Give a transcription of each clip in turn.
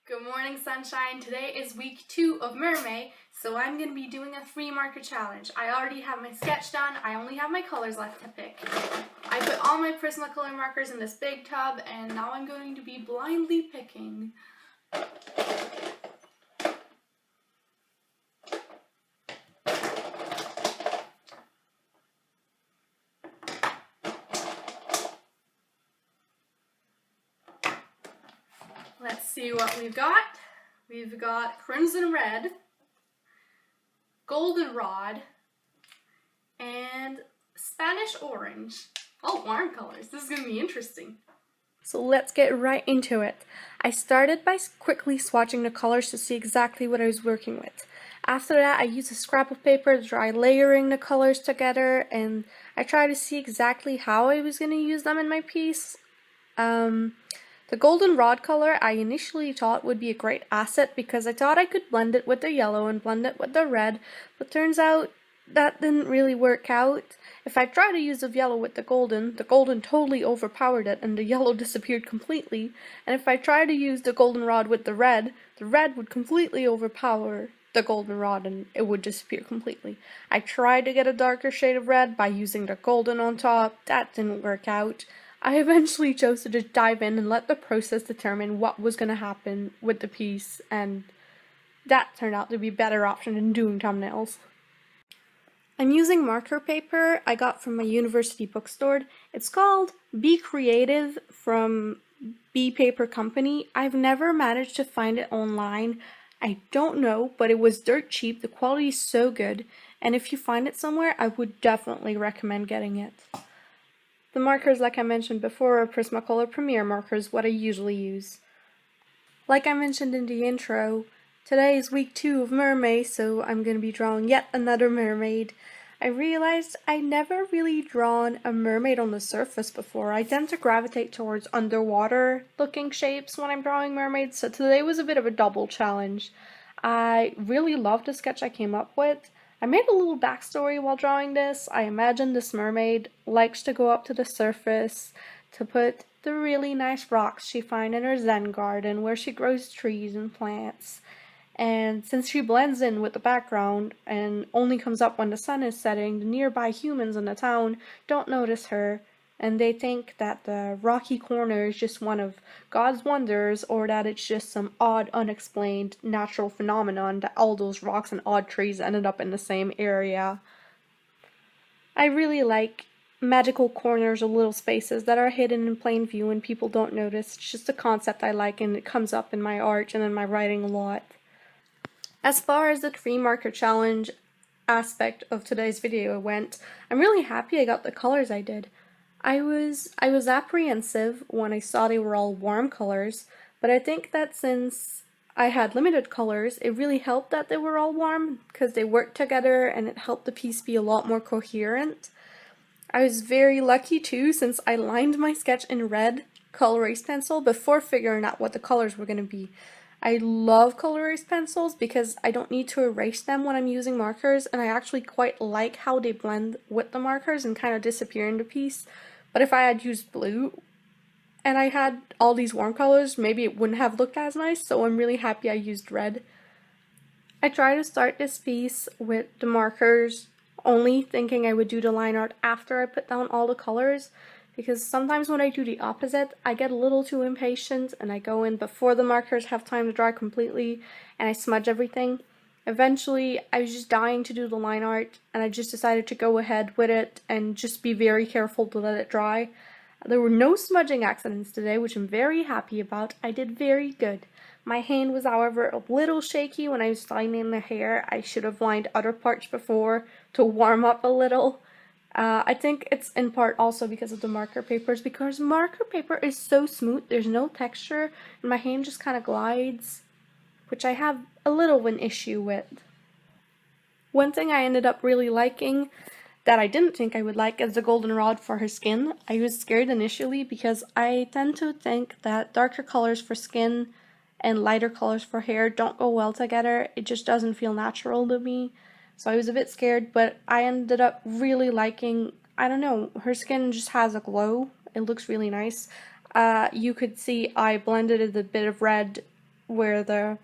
Good morning, sunshine. Today is week 2 of Mermay, so I'm going to be doing a 3 marker challenge. I already have my sketch done. I only have my colors left to pick. I put all my Prismacolor markers in this big tub, and now I'm going to be blindly picking. Let's see what we've got. We've got crimson red, goldenrod, and Spanish orange. All warm colors. This is going to be interesting. So let's get right into it. I started by quickly swatching the colors to see exactly what I was working with. After that, I used a scrap of paper to try layering the colors together, and I tried to see exactly how I was going to use them in my piece. The goldenrod color I initially thought would be a great asset because I thought I could blend it with the yellow and blend it with the red, but turns out that didn't really work out. If I tried to use the yellow with the golden totally overpowered it and the yellow disappeared completely, and if I tried to use the goldenrod with the red would completely overpower the goldenrod and it would disappear completely. I tried to get a darker shade of red by using the golden on top. That didn't work out. I eventually chose to just dive in and let the process determine what was going to happen with the piece, and that turned out to be a better option than doing thumbnails. I'm using marker paper I got from my university bookstore. It's called Be Creative from Bee Paper Company. I've never managed to find it online. I don't know, but it was dirt cheap. The quality is so good, and if you find it somewhere, I would definitely recommend getting it. The markers, like I mentioned before, are Prismacolor Premier markers, what I usually use. Like I mentioned in the intro, today is week 2 of Mermay, so I'm going to be drawing yet another mermaid. I realized I never really drawn a mermaid on the surface before. I tend to gravitate towards underwater looking shapes when I'm drawing mermaids, so today was a bit of a double challenge. I really loved the sketch I came up with. I made a little backstory while drawing this. I imagine this mermaid likes to go up to the surface to put the really nice rocks she finds in her Zen garden where she grows trees and plants. And since she blends in with the background and only comes up when the sun is setting, the nearby humans in the town don't notice her, and they think that the rocky corner is just one of God's wonders, or that it's just some odd, unexplained natural phenomenon that all those rocks and odd trees ended up in the same area. I really like magical corners or little spaces that are hidden in plain view and people don't notice. It's just a concept I like, and it comes up in my art and in my writing a lot. As far as the 3 marker challenge aspect of today's video went, I'm really happy I got the colors I did. I was apprehensive when I saw they were all warm colors, but I think that since I had limited colors, it really helped that they were all warm because they worked together and it helped the piece be a lot more coherent. I was very lucky too, since I lined my sketch in red color erase pencil before figuring out what the colors were going to be. I love color erase pencils because I don't need to erase them when I'm using markers, and I actually quite like how they blend with the markers and kind of disappear in the piece. But if I had used blue and I had all these warm colors, maybe it wouldn't have looked as nice, so I'm really happy I used red. I tried to start this piece with the markers, only thinking I would do the line art after I put down all the colors, because sometimes when I do the opposite, I get a little too impatient and I go in before the markers have time to dry completely and I smudge everything. Eventually, I was just dying to do the line art, and I just decided to go ahead with it and just be very careful to let it dry. There were no smudging accidents today, which I'm very happy about. I did very good. My hand was, however, a little shaky when I was lining the hair. I should have lined other parts before to warm up a little. I think it's in part also because of the marker papers, because marker paper is so smooth, there's no texture, and my hand just kind of glides, which I have a little of an issue with. One thing I ended up really liking that I didn't think I would like is the goldenrod for her skin. I was scared initially because I tend to think that darker colors for skin and lighter colors for hair don't go well together. It just doesn't feel natural to me. So I was a bit scared, but I ended up really liking, I don't know, her skin just has a glow. It looks really nice. You could see I blended a bit of red where the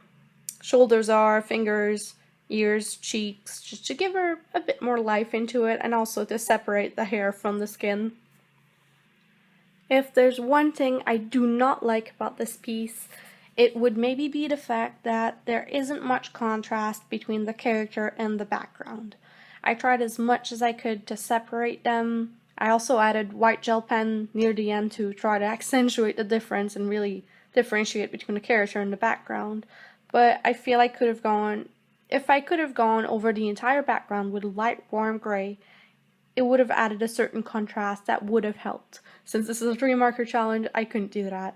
shoulders are, fingers, ears, cheeks, just to give her a bit more life into it and also to separate the hair from the skin. If there's one thing I do not like about this piece, it would maybe be the fact that there isn't much contrast between the character and the background. I tried as much as I could to separate them. I also added white gel pen near the end to try to accentuate the difference and really differentiate between the character and the background. But I feel I could have gone, if I could have gone over the entire background with light warm gray, it would have added a certain contrast that would have helped. Since this is a 3-marker challenge, I couldn't do that.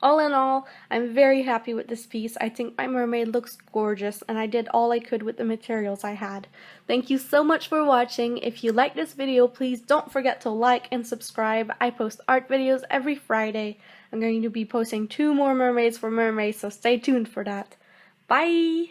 All in all, I'm very happy with this piece. I think my mermaid looks gorgeous, and I did all I could with the materials I had. Thank you so much for watching. If you like this video, please don't forget to like and subscribe. I post art videos every Friday. I'm going to be posting 2 more mermaids for Mermay, so stay tuned for that. Bye!